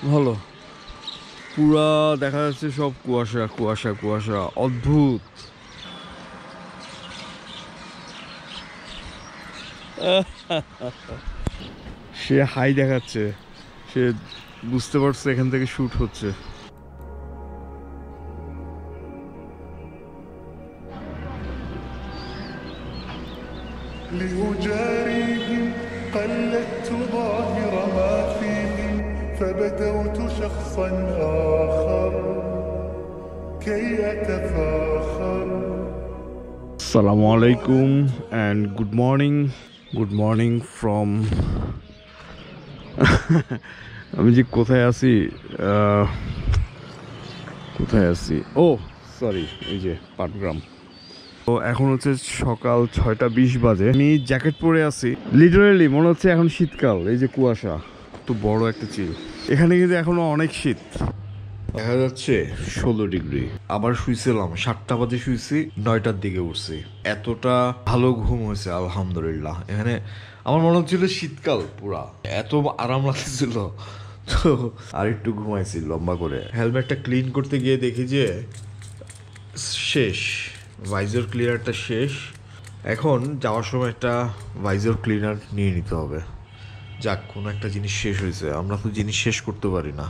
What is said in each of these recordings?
ভালো। পুরা দেখা যাচ্ছে সব কুয়াশা কুয়াশা কুয়াশা, অদ্ভুত। সে হাই দেখাচ্ছে, সে বুঝতে পারছে এখান থেকে শুট হচ্ছে। لأجاريهم قلدت ظاهر ما فيهم فبدوت شخصا آخر كي أتفاخر. আসসালামু আলাইকুম and good morning. Good morning from আমি যে কোথায় আছি, ও সরি, এই যে পাটগ্রাম। তো এখন হচ্ছে সকাল 6:20 বাজে। আমি জ্যাকেট পরে আছি, লিটারেলি মনে হচ্ছে এখন শীতকাল। এই যে কুয়াশা, তো বড় একটা চিল। এখানে কিন্তু এখনো অনেক শীত, দেখা যাচ্ছে 16 ডিগ্রি। আবার শুইছিলাম 7টা বাজে, শুইছি 9টার দিকে উঠছি। এতটা ভালো ঘুম হয়েছে আলহামদুলিল্লাহ। এখানে আমার মনে হচ্ছিল শীতকাল, পুরা এত আরাম লাগতেছিল। তো আর একটু ঘুমাইছি লম্বা করে। হেলমেটটা ক্লিন করতে গিয়ে দেখি যে শেষ, ভাইজার ক্লিনারটা শেষ। এখন যাওয়ার সময় একটা ভাইজার ক্লিনার নিয়ে নিতে হবে। যাক, কোনো একটা জিনিস শেষ হয়েছে, আমরা তো জিনিস শেষ করতে পারি না,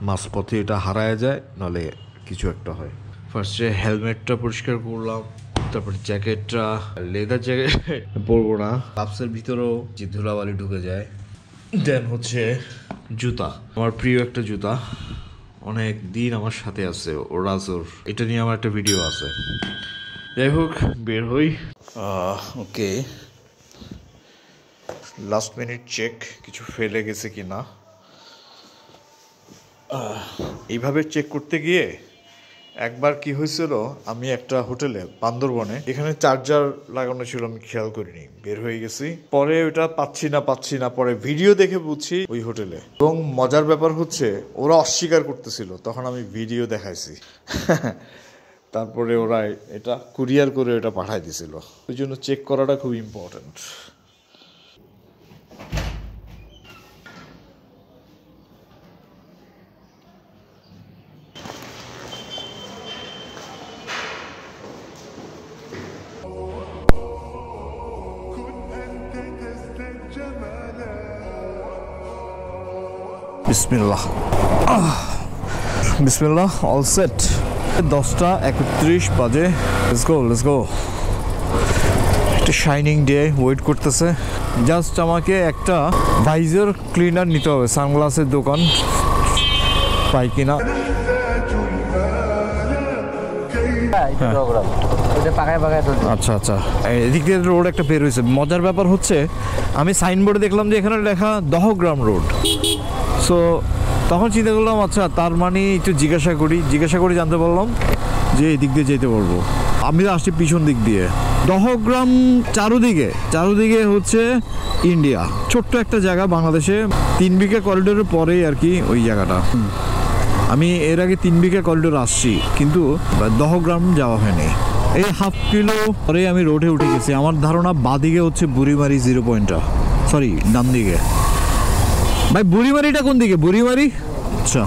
মাঝপথে এটা হারায় যায়, নাহলে কিছু একটা হয়। ফার্স্টে হেলমেটটা পরিষ্কার করলাম, তারপর জ্যাকেটটা, লেদার জ্যাকেট পরবো না, গ্লাভসের ভিতরেও যে ধুলাবালি ঢুকে যায়। দেন হচ্ছে জুতা, আমার প্রিয় একটা জুতা, অনেক দিন আমার সাথে আছে, ওরাজোর। এটা নিয়ে আমার একটা ভিডিও আছে। যাই হোক, বের হই। ওকে, লাস্ট মিনিট চেক, কিছু ফেলে গেছে কিনা। এইভাবে চেক করতে গিয়ে একবার কি হয়েছিল, আমি একটা হোটেলে বান্দরবনে, এখানে চার্জার লাগানো ছিল, আমি খেয়াল করিনি, বের হয়ে গেছি। পরে ওটা পাচ্ছি না, পরে ভিডিও দেখে বুঝছি ওই হোটেলে। এবং মজার ব্যাপার হচ্ছে ওরা অস্বীকার করতেছিল, তখন আমি ভিডিও দেখাইছি। তারপরে ওরা এটা কুরিয়ার করে এটা পাঠাই দিছিল। ওই জন্য চেক করাটা খুব ইম্পর্টেন্ট। বিসমিল্লাহ, অল সেট। 10:31 বাজে। Let's go. একটা শাইনিং ডে ওয়েট করতেছে। জাস্ট আমাকে একটা ভাইজার ক্লিনার নিতে হবে, সানগ্লাসের দোকান পাই কিনা। আচ্ছা, এদিক দিয়ে রোড একটা বের হয়েছে। মজার ব্যাপার হচ্ছে, আমি সাইনবোর্ডে দেখলাম যে এখানে লেখা দহগ্রাম রোড। সো তখন চিন্তা করলাম, আচ্ছা তার মানে একটু জিজ্ঞাসা করি জানতে পারলাম যে এদিক দিয়ে যেতে পারবো। আমি আসছি পিছন দিক দিয়ে। দহগ্রাম চারুদিকে হচ্ছে ইন্ডিয়া, ছোট্ট একটা জায়গা বাংলাদেশে, 3 বিঘা করিডোরের পরেই আর কি ওই জায়গাটা। আমি এর আগে 3 বিঘা করিডোর আসছি, কিন্তু দহগ্রাম যাওয়া হয়নি। এই হাফ কিলো পরে আমি রোডে উঠে গেছি। আমার ধারণা বাদিকে হচ্ছে বুড়িমারি 0 পয়েন্টটা, সরি ডান দিকে। ভাই বুড়িমারিটা কোন দিকে? বুড়িমারি, আচ্ছা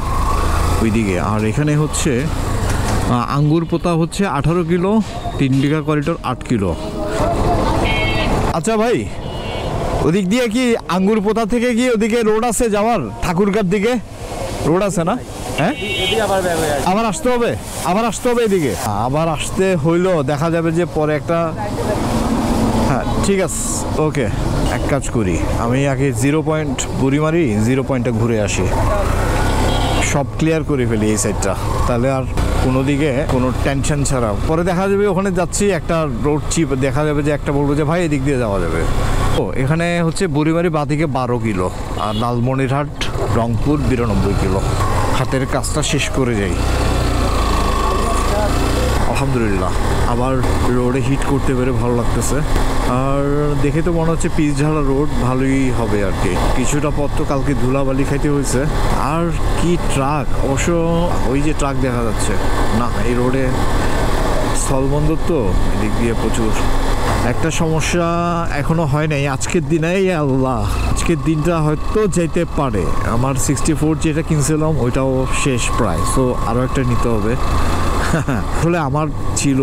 ওই দিকে। আর এখানে হচ্ছে আঙ্গুর পোতা হচ্ছে 18 কিলো, 3 বিঘা করিডোর 8 কিলো। আচ্ছা ভাই, ওদিক দিয়ে কি আঙ্গুর পোতা থেকে কি ওদিকে রোড আছে যাওয়ার? ঠাকুরগাঁর দিকে রোড আছে না? হ্যাঁ, আবার আসতে হবে এদিকে। আবার আসতে হইলো, দেখা যাবে যে পরে একটা। হ্যাঁ ঠিক আছে, ওকে। এক কাজ করি, আমি আগে 0 পয়েন্ট বুড়িমারি 0 পয়েন্টটা ঘুরে আসি, সব ক্লিয়ার করে ফেলি এই সাইডটা, তাহলে আর কোনো দিকে কোনো টেনশন ছাড়া। পরে দেখা যাবে ওখানে যাচ্ছি, একটা রোড চিপ দেখা যাবে যে একটা বলবো যে ভাই এদিক দিয়ে যাওয়া যাবে। ও এখানে হচ্ছে বুড়িমারি বাদিকে 12 কিলো, আর লালমনিরহাট রংপুর 92 কিলো। হাতের কাজটা শেষ করে যাই আলহামদুলিল্লাহ। আবার রোডে হিট করতে পেরে ভালো লাগতেছে। আর দেখে তো মনে হচ্ছে পিচঢালা রোড, ভালোই হবে আর কি। কিছুটা পথ তো কালকে ধুলাবালি খাইতে হয়েছে। আর কি ট্রাক, অবশ্য ওই যে ট্রাক দেখা যাচ্ছে না, এই রোডে স্থলবন্দর তো, এদিক দিয়ে প্রচুর একটা সমস্যা এখনো হয় নাই আজকের দিনে, আল্লাহ আজকের দিনটা হয়তো যেতে পারে। আমার 64 যেটা কিনছিলাম ওইটাও শেষ প্রায়, সো আরও একটা নিতে হবে। আসলে আমার ছিল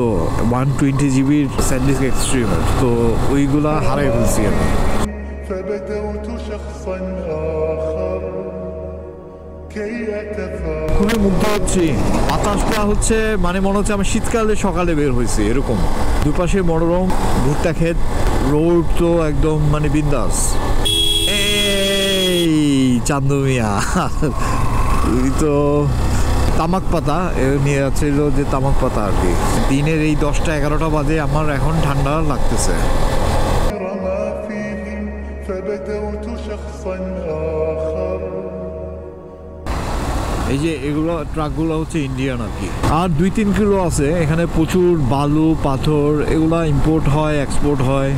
120 জিবির স্যান্ডিস্ক এক্সট্রিমার, তো ওইগুলা হারাই ফেলছি আমি। فبدوت شخصا آخر كي أتفاءل খুবই মুগ্ধ হচ্ছি, বাতাসটা হচ্ছে মানে মনে হচ্ছে আমি শীতকালে সকালে বের হয়েছি এরকম। দুপাশে মনোরম ভুট্টা ক্ষেত, রোড তো একদম মানে বিন্দাস। এই চান্দু মিয়া তুই তো তামাক পাতা নিয়ে যাচ্ছিল, যে তামাক পাতা আর কি। দিনের এই 10টা 11টা বাজে আমার এখন ঠান্ডা লাগতেছে। ما فيهم فبدوت شخصا آخر এই যে এগুলো ট্রাকগুলো হচ্ছে ইন্ডিয়ান আর কি। আর 2-3 কিলো আছে এখানে, প্রচুর বালু পাথর এগুলা ইম্পোর্ট হয় এক্সপোর্ট হয়।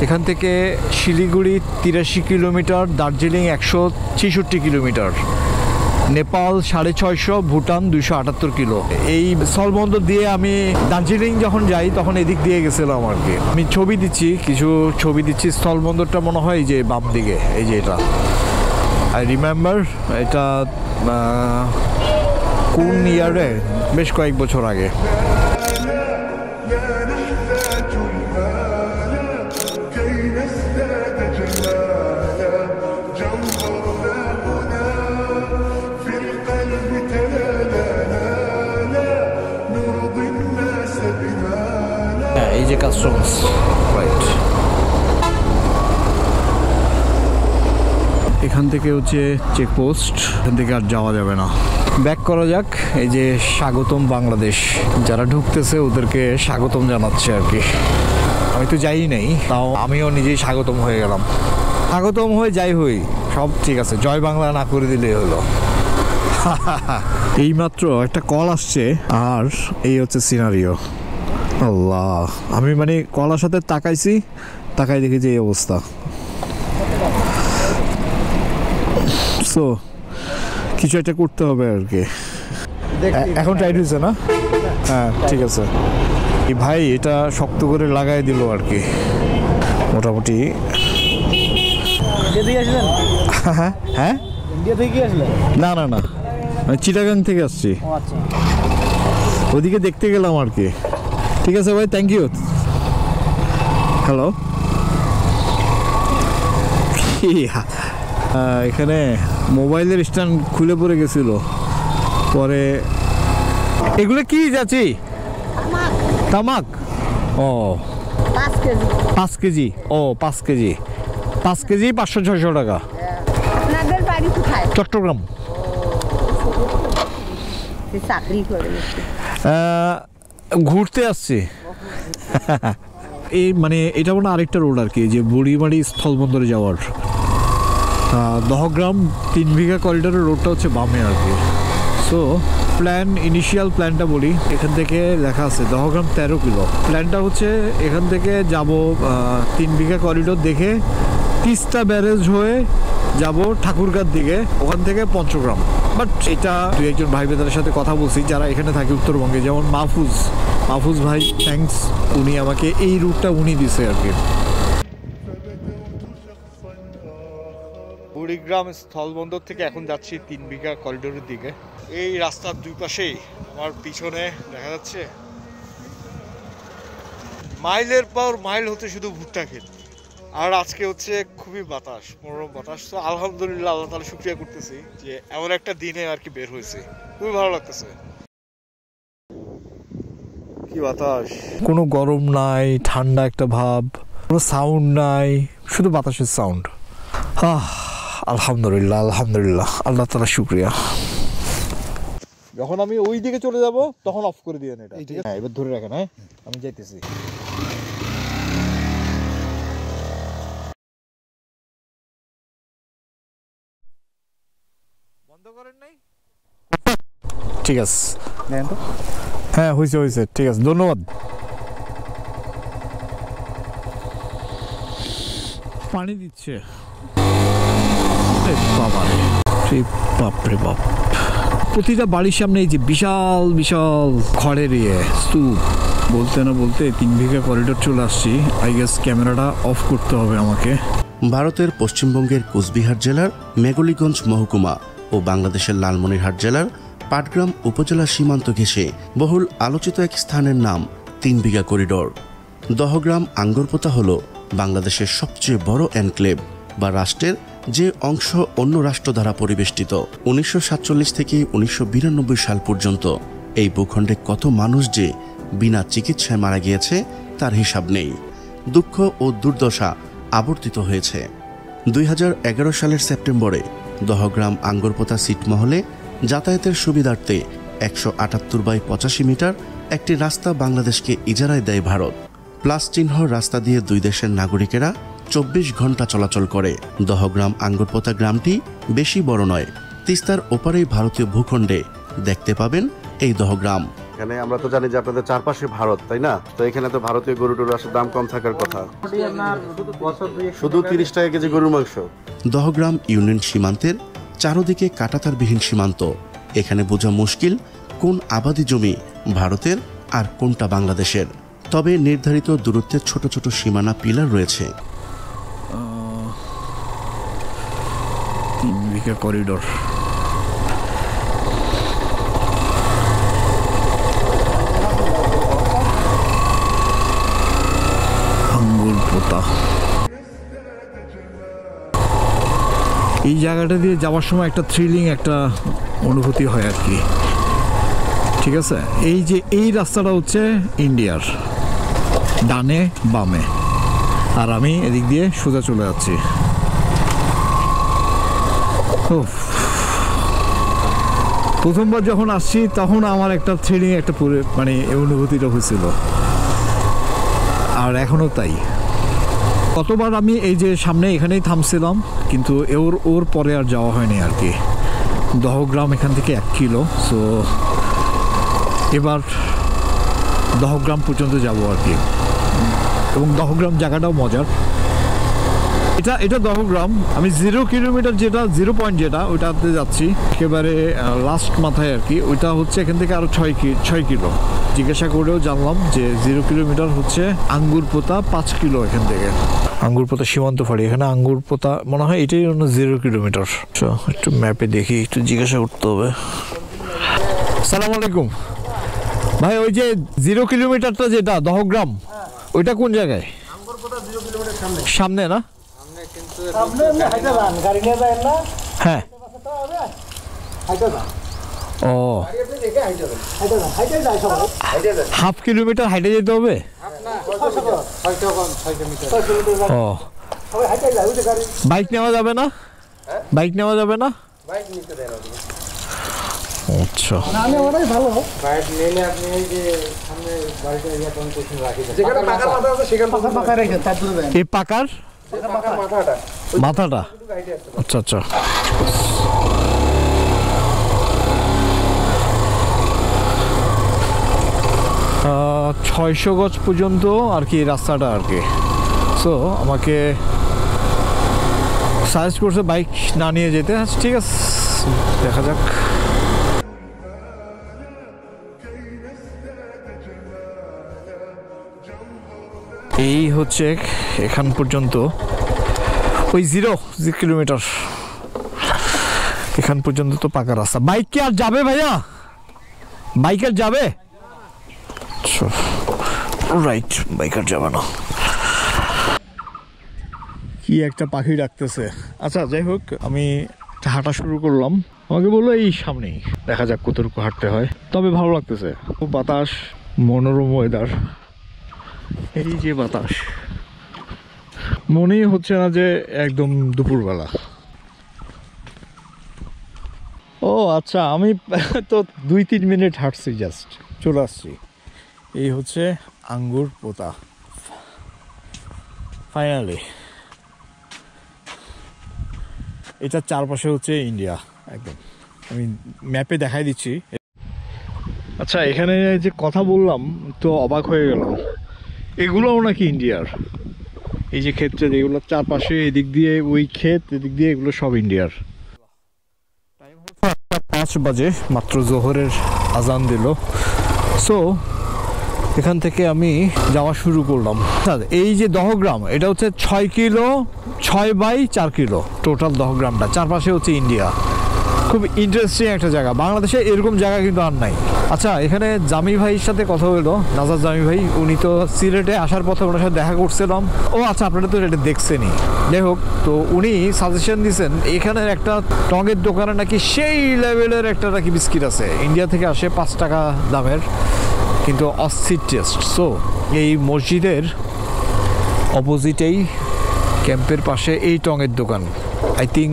এখান থেকে Siliguri 83 kilometre, Darjeeling 166 kilometre, Nepal 650, Bhutan 278 kilo. এই স্থলবন্দর দিয়ে আমি দার্জিলিং যখন যাই তখন এদিক দিয়ে গেছিলাম আর কি। আমি ছবি দিচ্ছি, কিছু ছবি দিচ্ছি। স্থলবন্দরটা মনে হয় যে বাম দিকে, এই যে এটা আই রিমেম্বার। এটা কোন ইয়ারে, বেশ কয়েক বছর আগে। لا نحتاج المال كي نزداد جمالا جوهرنا هنا في القلب تلالا لا نرضي الناس بما لا হ্যাঁ, এই যে কাস্টমস, রাইট। এখান থেকে হচ্ছে চেকপোস্ট, এখান থেকে আর যাওয়া যাবে না। ব্যাক করা যাক। এই যে স্বাগতম বাংলাদেশ, যারা ঢুকতেছে ওদেরকে স্বাগতম জানাচ্ছে আর কি। আমি তো যাই নাই, তাও আমিও নিজেই স্বাগতম হয়ে গেলাম। স্বাগতম হয়ে যাই হই, সব ঠিক আছে, জয় বাংলা না করে দিলেই হলো। এইমাত্র একটা কল আসছে আর এই হচ্ছে সিনারিও। আল্লাহ, আমি মানে কলার সাথে তাকাইছি, তাকাই দেখি যে এই অবস্থা। সো কিছু একটা করতে হবে আর কি। এখন টাইট হয়েছে না? হ্যাঁ, ঠিক আছে। এই ভাই এটা শক্ত করে লাগাই দিল আর কি, মোটামুটি। হ্যাঁ হ্যাঁ, ইন্ডিয়া থেকে কি আসলে? না না না, আমি চিটাগাং থেকে আসছি, ও আচ্ছা। ওদিকে দেখতে গেলাম আর কি। ঠিক আছে ভাই, থ্যাংক ইউ। হ্যালো, এখানে মোবাইলের স্ট্যান্ড খুলে পড়ে গেছিল, পরে এগুলো কি যাচ্ছি তামাক। ও 5 কেজি 5 কেজি, ও 5 কেজি, 5 কেজি 500-600 টাকা। আপনাদের বাড়ি কোথায়? চট্টগ্রাম। চাকরি করে ঘুরতে আসছি। এই মানে এটা মনে আরেকটা রোড আর কি, যে বুড়িমারি স্থলবন্দরে যাওয়ার। দহগ্রাম 3 বিঘা করিডোরের রোডটা হচ্ছে বামে আর কি। সো ইনিশিয়াল প্ল্যানটা বলি, এখান থেকে লেখা আছে দহগ্রাম 13 কিলো। প্ল্যানটা হচ্ছে এখান থেকে যাব 3 বিঘা করিডোর দেখে তিস্তা ব্যারেজ হয়ে যাব ঠাকুরগাঁর দিকে, ওখান থেকে পঞ্চগ্রাম। বাট এটা 2-1 ভাই বেদারের সাথে কথা বলছি যারা এখানে থাকে উত্তরবঙ্গে, যেমন মাহফুজ ভাই, থ্যাঙ্কস, উনি আমাকে এই রুটটা উনি দিছে আর কি। বুড়িগ্রাম স্থলবন্দর থেকে এখন যাচ্ছি 3 বিঘা করিডোরের দিকে। এই রাস্তার দুই পাশেই আমার পিছনে দেখা যাচ্ছে মাইলের পর মাইল হচ্ছে শুধু ভুট্টা ক্ষেত। আর আজকে হচ্ছে খুবই বাতাস, মনোরম বাতাস। তো আলহামদুলিল্লাহ, আল্লাহ তাআলা শুকরিয়া করতেছি যে এমন একটা দিনে আর কি বের হয়েছে, খুবই ভালো লাগতেছে। কি বাতাস, কোনো গরম নাই, ঠান্ডা একটা ভাব, কোনো সাউন্ড নাই, শুধু বাতাসের সাউন্ড। আলহামদুলিল্লাহ, আল্লাহ তাআলা শুকরিয়া। যখন আমি ওই দিকে চলে যাব তখন অফ করে দিয়েন এটা, ঠিক আছে? হ্যাঁ, এবার ধরে রাখেন। হ্যাঁ, আমি যাইতেছি। বন্ধ করেন নাই? ঠিক আছে, হ্যাঁ হয়েছে, ঠিক আছে, ধন্যবাদ। পানি দিচ্ছে, বাবারে বাপরে বাপ, প্রতিটা বাড়ির সামনে এই যে বিশাল বিশাল খড়ের স্তূপ। বলতে না বলতে 3 বিঘা করিডোর চলে আসছি। আই গেস ক্যামেরাটা অফ করতে হবে আমাকে। ভারতের পশ্চিমবঙ্গের কোচবিহার জেলার মেঘলিগঞ্জ মহকুমা ও বাংলাদেশের লালমনিরহাট জেলার পাটগ্রাম উপজেলা সীমান্ত ঘেঁষে বহুল আলোচিত এক স্থানের নাম 3 বিঘা করিডোর। দহগ্রাম আঙ্গরপোতা হল বাংলাদেশের সবচেয়ে বড় এনক্লেভ বা রাষ্ট্রের যে অংশ অন্য রাষ্ট্র দ্বারা পরিবেষ্টিত। 1947 থেকে 1992 সাল পর্যন্ত এই ভূখণ্ডে কত মানুষ যে বিনা চিকিৎসায় মারা গিয়েছে তার হিসাব নেই। দুঃখ ও দুর্দশা আবর্তিত হয়েছে। 2011 সালের সেপ্টেম্বরে দহগ্রাম আঙ্গরপোতা ছিটমহলে যাতায়াতের সুবিধার্থে 178/85 মিটার একটি রাস্তা বাংলাদেশকে ইজারায় দেয় ভারত। প্লাস চিহ্ন রাস্তা দিয়ে দুই দেশের নাগরিকেরা 24 ঘন্টা চলাচল করে। দহগ্রাম আঙ্গরপোতা গ্রামটি বেশি বড় নয়। তিস্তার ওপারেই ভারতীয় ভূখণ্ডে দেখতে পাবেন এই দহগ্রাম। এখানে আমরা তো জানি যে আপনাদের চারপাশে ভারত, তাই না? তো এখানে তো ভারতীয় গরু টরু আসলে দাম কম থাকার কথা। শুধু 30 টাকা কেজি গরুর মাংস। দহগ্রাম ইউনিয়ন সীমান্তের চারদিকে কাঁটাতারবিহীন সীমান্ত। এখানে বোঝা মুশকিল কোন আবাদি জমি ভারতের আর কোনটা বাংলাদেশের। তবে নির্ধারিত দূরত্বের ছোট ছোট সীমানা পিলার রয়েছে। 3 বিঘা করিডোর। আঙ্গুরপোতা। এই জায়গাটা দিয়ে যাওয়ার সময় একটা থ্রিলিং একটা অনুভূতি হয় আর কি। ঠিক আছে, এই যে এই রাস্তাটা হচ্ছে ইন্ডিয়ার, ডানে বামে, আর আমি এদিক দিয়ে সোজা চলে যাচ্ছি। প্রথমবার যখন আসছি তখন আমার একটা থ্রিলিং একটা মানে অনুভূতিটা হয়েছিল, আর এখনো তাই। কতবার আমি এই যে সামনে এখানেই থামছিলাম, কিন্তু ওর পরে আর যাওয়া হয়নি আর কি। দহগ্রাম এখান থেকে 1 কিলো, সো এবার দহগ্রাম পর্যন্ত যাব আর কি। এবং দহগ্রাম জায়গাটাও মজার। এটা দহগ্রাম। আমি 0 কিলোমিটার যেটা 0 পয়েন্ট যেটা ওইটাতে যাচ্ছি একেবারে লাস্ট মাথায় আর কি। ওইটা হচ্ছে এখান থেকে আরও 6 কিলো। জিজ্ঞাসা করেও জানলাম যে 0 কিলোমিটার হচ্ছে আঙ্গুরপোতা, 5 কিলো এখান থেকে। আঙ্গুরপোতা সীমান্ত ফাঁড়ি, এখানে আঙ্গুরপোতা মনে হয় এটাই অন্য 0 কিলোমিটার। একটু ম্যাপে দেখি, একটু জিজ্ঞাসা করতে হবে। সালাম আলাইকুম ভাই, ওই যে 0 কিলোমিটারটা যেটা দহগ্রাম, ওইটা কোন জায়গায়? সামনে না? হ্যাঁ। ও, হাফ কিলোমিটার হাইটে যেতে হবে? ও, বাইক নেওয়া যাবে না? বাইক নেওয়া যাবে না? আচ্ছা, এই পাকার মাথাটা? আচ্ছা আচ্ছা। 600 গজ পর্যন্ত আর কি রাস্তাটা আর কি। সো আমাকে সাজেস্ট করছে বাইক না নিয়ে যেতে। ঠিক আছে, দেখা যাক। এই হচ্ছে এখান পর্যন্ত ওই 0 কিলোমিটার, এখান পর্যন্ত তো পাকা রাস্তা। বাইক কি আর যাবে ভাইয়া? বাইক আর যাবে? রাইট, বাইক আর যাবে না। কি একটা পাখি ডাকতেছে। আচ্ছা, যাই হোক, আমি হাঁটা শুরু করলাম। আমাকে বললো এই সামনেই, দেখা যাক কতটুকু হাঁটতে হয়। তবে ভালো লাগতেছে, খুব বাতাস, মনোরম ওয়েদার। এই যে বাতাস, মনেই হচ্ছে না যে একদম দুপুরবেলা। ও আচ্ছা, আমি তো 2-3 মিনিট হাঁটছি, জাস্ট চলে আসছি। এই হচ্ছে আঙ্গুরপোতা ফাইনালি। এটার চারপাশে হচ্ছে ইন্ডিয়া একদম। আমি ম্যাপে দেখাই দিচ্ছি। আচ্ছা, এখানে যে কথা বললাম তো অবাক হয়ে গেলাম, এগুলোও নাকি ইন্ডিয়ার। এই যে ক্ষেত্রে এগুলো চারপাশে, এদিক দিয়ে ওই ক্ষেত, এদিক দিয়ে, এগুলো সব ইন্ডিয়ার। টাইম হচ্ছে 5 বাজে, মাত্র জোহরের আজান দিল। সো এখান থেকে আমি যাওয়া শুরু করলাম। এই যে দহগ্রাম, এটা হচ্ছে 6 কিলো, 6 বাই 4 কিলো টোটাল দহগ্রামটা। চারপাশে হচ্ছে ইন্ডিয়া। খুব ইন্টারেস্টিং একটা জায়গা। বাংলাদেশে এরকম জায়গা কিন্তু আর নাই। আচ্ছা, এখানে জামি ভাইয়ের সাথে কথা হলো, নাজার জামি ভাই। উনি তো সিলেটে আসার পথে ওনার সাথে দেখা করছিলাম। ও আচ্ছা, আপনারা তো এটা দেখছেনই। যাই হোক, তো উনি সাজেশন দিয়েছেন এখানের একটা টঙের দোকানে নাকি সেই লেভেলের একটা নাকি বিস্কিট আছে, ইন্ডিয়া থেকে আসে, 5 টাকা দামের, কিন্তু অস্থির টেস্ট। সো এই মসজিদের অপোজিটেই ক্যাম্পের পাশে এই টঙের দোকান। আই থিঙ্ক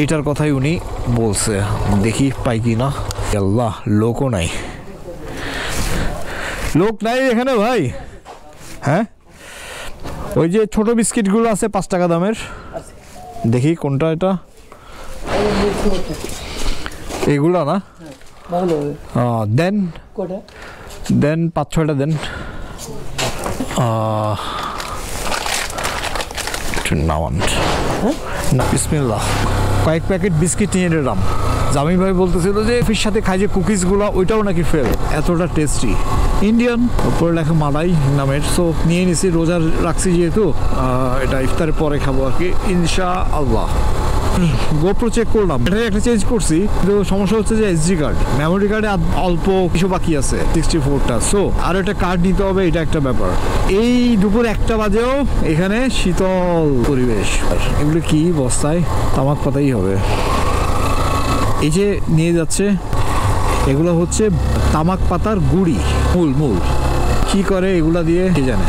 এটার কথাই উনি বলছে। দেখি পাই কি না। আল্লাহ, লোকও নাই, লোক নাই এখানে ভাই। হ্যাঁ, ওই যে ছোট বিস্কিটগুলো আছে 5 টাকা দামের, দেখি কোনটা এটা। এগুলা না, দেন দেন 5-6টা দেন। না, বিসমিল্লাহ। কয়েক প্যাকেট বিস্কিট নিয়ে নিলাম। জামি ভাই বলতেছিল যে ফির সাথে খাই যে কুকিজগুলো, ওইটাও নাকি ফেল, এতটা টেস্টি। ইন্ডিয়ান, উপরে লেখা মালাই নামের। সো নিয়ে নিছি, রোজা রাখছি যেহেতু, এটা ইফতারের পরে খাবো আর কি, ইনশাআল্লাহ। গোপ্রো চেক করলাম, এটাই একটা চেঞ্জ করছি, কিন্তু সমস্যা হচ্ছে যে এসডি কার্ড, মেমোরি কার্ডে অল্প কিছু বাকি আছে, 64টা। সো আর একটা কার্ড নিতে হবে, এটা একটা ব্যাপার। এই দুপুর 1টা বাজেও এখানে শীতল পরিবেশ। এগুলো কি বস্তায়? তামাক পাতাই হবে। এই যে নিয়ে যাচ্ছে, এগুলো হচ্ছে তামাক পাতার গুঁড়ি, মূল কি করে এগুলা দিয়ে কে জানে।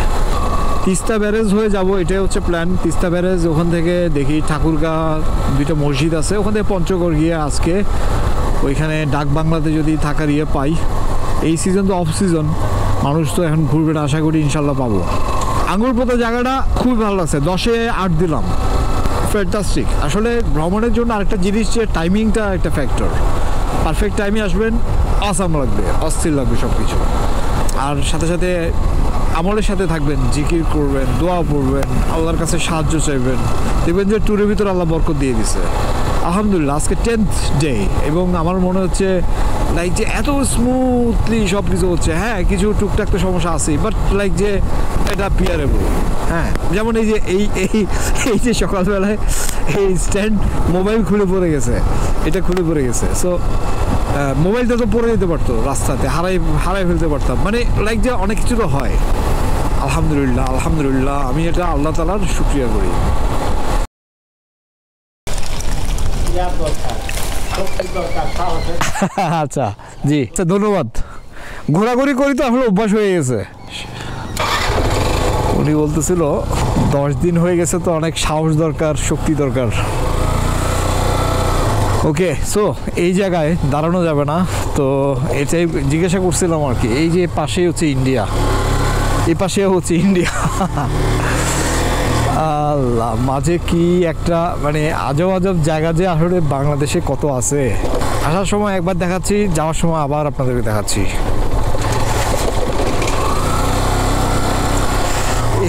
তিস্তা ব্যারেজ হয়ে যাব, এটাই হচ্ছে প্ল্যান। তিস্তা ব্যারেজ, ওখান থেকে দেখি ঠাকুরগাঁ 2টা মসজিদ আছে, ওখান থেকে পঞ্চগড় গিয়ে আজকে ওইখানে ডাক বাংলাতে যদি থাকার ইয়ে পাই। এই সিজন তো অফ সিজন, মানুষ তো এখন ঘুরবে না, আশা করি ইনশাল্লাহ পাবো। আঙ্গুর পোতা জায়গাটা খুবই ভালো লাগছে, 10-এ 8 দিলাম। ফ্যান্টাস্টিক। আসলে ভ্রমণের জন্য আরেকটা জিনিস, যে টাইমিংটা একটা ফ্যাক্টর। পারফেক্ট টাইমে আসবেন, আসাম লাগবে, অস্থির লাগবে সব কিছু। আর সাথে সাথে আমলের সাথে থাকবেন, জিকির করবেন, দোয়া পড়বেন, আল্লাহর কাছে সাহায্য চাইবেন, দেখবেন যে ট্যুরের ভিতরে আল্লাহ বরকত দিয়ে দিছে। আলহামদুলিল্লাহ, আজকে 10th ডে, এবং আমার মনে হচ্ছে লাইক যে এত স্মুথলি সব কিছু হচ্ছে। হ্যাঁ, কিছু টুকটাক তো সমস্যা আছেই, বাট লাইক যে এটা পিয়ারেবল। হ্যাঁ, যেমন এই যে এই যে সকালবেলায় এই স্ট্যান্ড মোবাইল খুলে পড়ে গেছে, এটা খুলে পড়ে গেছে। সো মোবাইলটা তো পড়ে যেতে পারতো রাস্তাতে, হারাই ফেলতে পারতাম। মানে লাইক যে অনেক কিছু তো হয়। আলহামদুলিল্লাহ, আলহামদুলিল্লাহ, আমি এটা আল্লাহ তাআলার শুকরিয়া করি। আচ্ছা জি, আচ্ছা, ধন্যবাদ। ঘোরাঘুরি করি তো আসলে অভ্যাস হয়ে গেছে। উনি বলতেছিল 10 দিন হয়ে গেছে, তো অনেক সাহস দরকার, শক্তি দরকার। ওকে, সো এই জায়গায় দাঁড়ানো যাবে না, তো এটাই জিজ্ঞাসা করছিলাম আর কি। এই যে পাশেই হচ্ছে ইন্ডিয়া, এই পাশে হচ্ছে ইন্ডিয়া। আল্লাহ, মাঝে কি একটা মানে আজব আজব জায়গা যে আসলে বাংলাদেশে কত আছে। আসার সময় একবার দেখাচ্ছি, যাওয়ার সময় আবার আপনাদেরকে দেখাচ্ছি।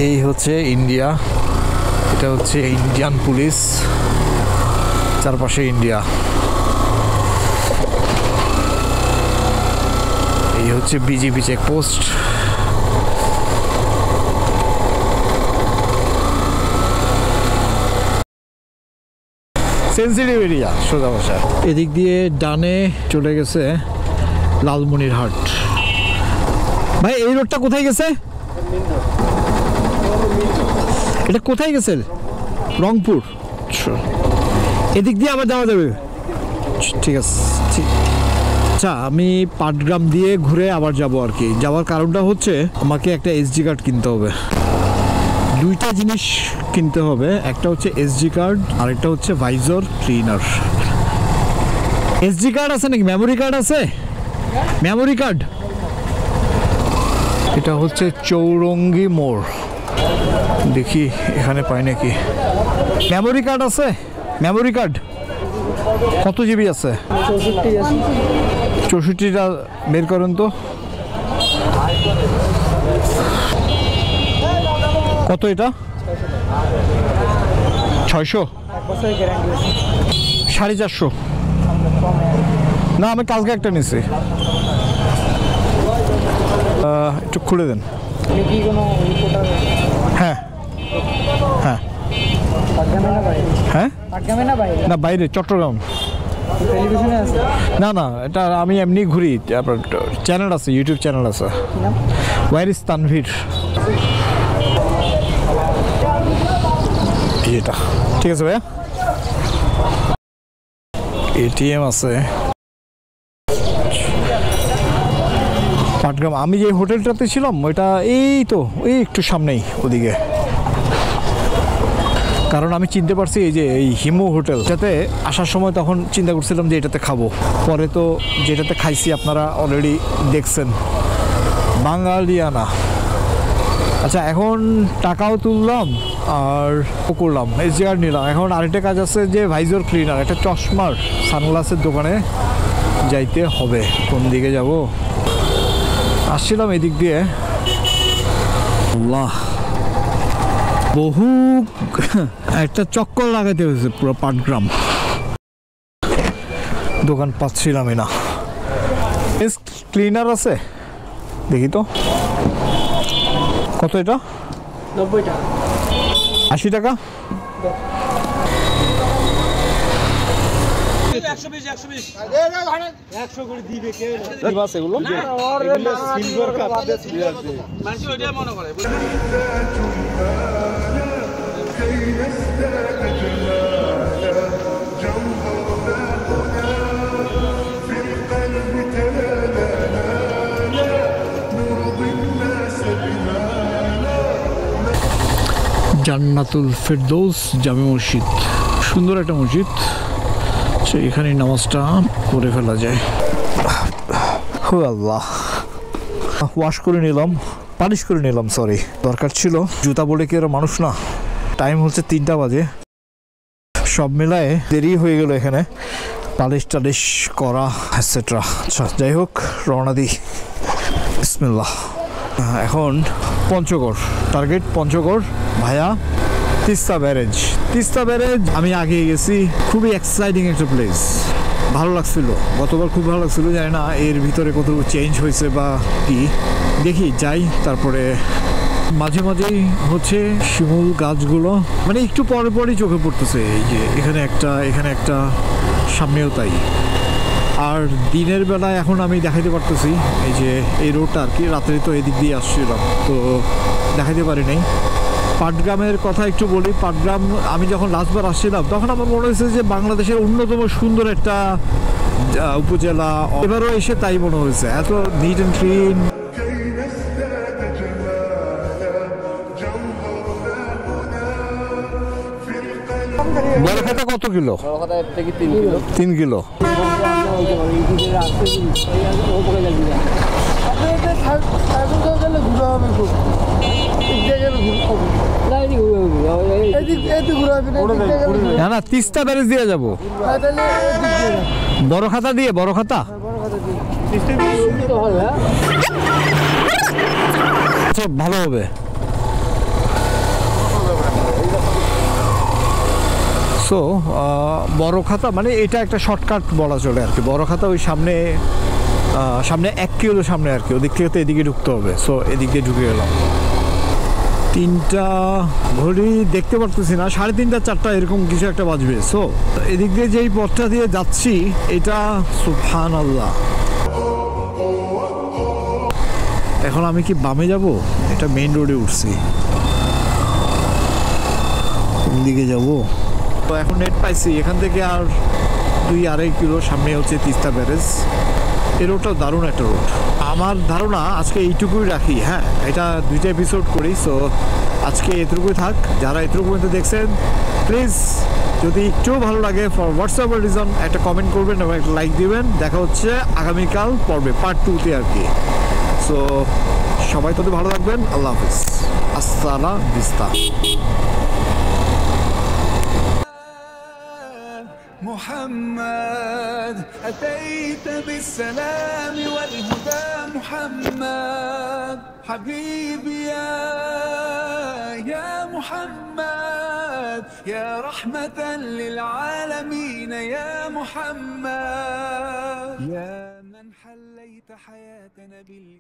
এই হচ্ছে ইন্ডিয়া, এটা হচ্ছে ইন্ডিয়ান পুলিশ, চারপাশে ইন্ডিয়া। এই হচ্ছে বিজেপি চেকপোস্ট। সেন্সিটিভ এরিয়া সোজা ভাষা। এদিক দিয়ে ডানে চলে গেছে লালমনিরহাট। ভাই, এই রোডটা কোথায় গেছে? এটা কোথায় গেছে? রংপুর। এদিক দিয়ে আবার যাওয়া যাবে? ঠিক আছে, ঠিক। আচ্ছা, আমি পাটগ্রাম দিয়ে ঘুরে আবার যাব আর কি। যাওয়ার কারণটা হচ্ছে আমাকে একটা এসডি কার্ড কিনতে হবে। 2টা জিনিস কিনতে হবে, একটা হচ্ছে এসডি কার্ড, আর একটা হচ্ছে ভাইজর ক্লিনার। এসডি কার্ড আছে নাকি? মেমোরি কার্ড আছে? Memory card. এটা হচ্ছে চৌরঙ্গি মোড়, দেখি এখানে পাই নাকি। মেমোরি কার্ড আছে? মেমোরি কার্ড কত জিবি আছে? 64টা বের করেন তো। কত এটা? 600? 450। না আমি কালকে একটা নিছি। একটু খুলে দেন। হ্যাঁ হ্যাঁ হ্যাঁ না বাইরে চট্টগ্রাম। না না এটা আমি এমনি ঘুরি। আপনার চ্যানেল আছে, ইউটিউব চ্যানেল আছে, ওয়ারিস তানভীর। এটা ঠিক আছে ভাইয়া। এটিএম আছে পাটগ্রাম। আমি যে হোটেলটাতে ছিলাম ওইটা এই তো এই একটু সামনেই ওদিকে, কারণ আমি চিনতে পারছি এই যে এই হিমু হোটেল, যাতে আসার সময় তখন চিন্তা করছিলাম যে এটাতে খাবো, পরে তো যেটাতে খাইছি আপনারা অলরেডি দেখছেন, বাঙালিয়ানা। আচ্ছা এখন টাকাও তুললাম আর করলাম, এসজিআর নিলাম। এখন আরেকটা কাজ আছে যে ভাইজর ক্লিনার, একটা চশমার সানগ্লাসের দোকানে যাইতে হবে। কোন দিকে যাব? আসছিলাম এদিক দিয়ে। আল্লাহ, বহু একটা চক্কর লাগাতে হয়েছে পুরো পাটগ্রাম। দোকান পাচ্ছিলামই না। ক্লিনার আছে দেখি তো কত? এটা 90 টাকা। 80 টাকা। 100 করে দিবে কে? এগুলো সিলভার কাপ মানুষ ওইটা মনে করে। كي نزداد جمالا جوهرنا هنا في القلب تلالا نرضي الناس بما জান্নাতুল ফেরদৌস জামে মসজিদ, সুন্দর একটা মসজিদ। এখানে নামাজটা পড়ে ফেলা যায়। হো আল্লাহ, ওয়াশ করে নিলাম, পালিশ করে নিলাম, সরি দরকার ছিল। জুতা বলে কি আর মানুষ না। টাইম হচ্ছে 3টা বাজে, সব মিলায়ে দেরি হয়ে গেল এখানে পালিশ টালিশ করা এটসেট্রা। আচ্ছা যাই হোক, রওনা দিই। বিসমিল্লাহ। এখন পঞ্চগড়, টার্গেট পঞ্চগড় ভায়া তিস্তা ব্যারেজ। তিস্তা ব্যারেজ আমি আগে গেছি, খুবই এক্সাইটিং একটা প্লেস, ভালো লাগছিল। গতবার খুব ভালো লাগছিল, জানি না এর ভিতরে কতটুকু চেঞ্জ হয়েছে বা কি। দেখি যাই। তারপরে মাঝে মাঝেই হচ্ছে শিমুল গাছগুলো মানে একটু পরে পরেই চোখে পড়তেছে। এই যে এখানে একটা সামনেও তাই। আর দিনের বেলায় এখন আমি দেখাইতে পারতেছি এই যে এই রোডটা আর কি, রাত্রে তো এদিক দিয়ে আসছিলাম তো দেখাইতে পারি নাই। পাটগ্রামের কথা একটু বলি। পাটগ্রাম আমি যখন লাস্টবার আসছিলাম তখন আমার মনে হয়েছে যে বাংলাদেশের অন্যতম সুন্দর একটা উপজেলা। এবারও এসে তাই মনে হয়েছে, এত নিট অ্যান্ড ক্লিন। كي نزداد جمالا جوهرنا هنا في القلب বরখাতা কত কিলো? 3 কিলো। না না, তিস্তা ব্যারেজ দিয়ে যাবো। বড় খাতা দিয়ে, বড় খাতা আচ্ছা ভালো হবে। সো বড় খাতা মানে এটা একটা শর্টকাট বলা চলে আর কি। বড় খাতা ওই সামনে 1 কিলো সামনে আর কি, ওদিক থেকে তো এদিকে ঢুকতে হবে। সো এদিক দিয়ে ঢুকে গেলাম। 3টা ঘড়ি দেখতে পারতেছি না, 3:30 4টা এরকম কিছু একটা বাজবে। সো এদিক দিয়ে যেই পথটা দিয়ে যাচ্ছি এটা সুবহানাল্লাহ। এখন আমি কি বামে যাব? এটা মেইন রোডে উঠছি, কোন দিকে যাব? তো এখন নেট পাইছি, এখান থেকে আর 2-2.5 কিলো সামনে হচ্ছে তিস্তা ব্যারেজ। এই রোডটাও দারুণ একটা রোড। আমার ধারণা আজকে এইটুকুই রাখি। হ্যাঁ, এটা 2টা এপিসোড করি। সো আজকে এতটুকুই থাক। যারা এতটুকু পর্যন্ত দেখছেন প্লিজ যদি একটু ভালো লাগে ফর হোয়াটসঅ্যাপ রিজন একটা কমেন্ট করবেন এবং একটা লাইক দিবেন। দেখা হচ্ছে আগামীকাল পর্বে পার্ট 2-তে আর কি। সো সবাই তত ভালো থাকবেন। আল্লাহ হাফিজ। আসসালাম বিস্তা। محمد أتيت بالسلام والهدى محمد حبيبي يا محمد محمد يا رحمة للعالمين يا محمد يا من حليت حياتنا بالإيمان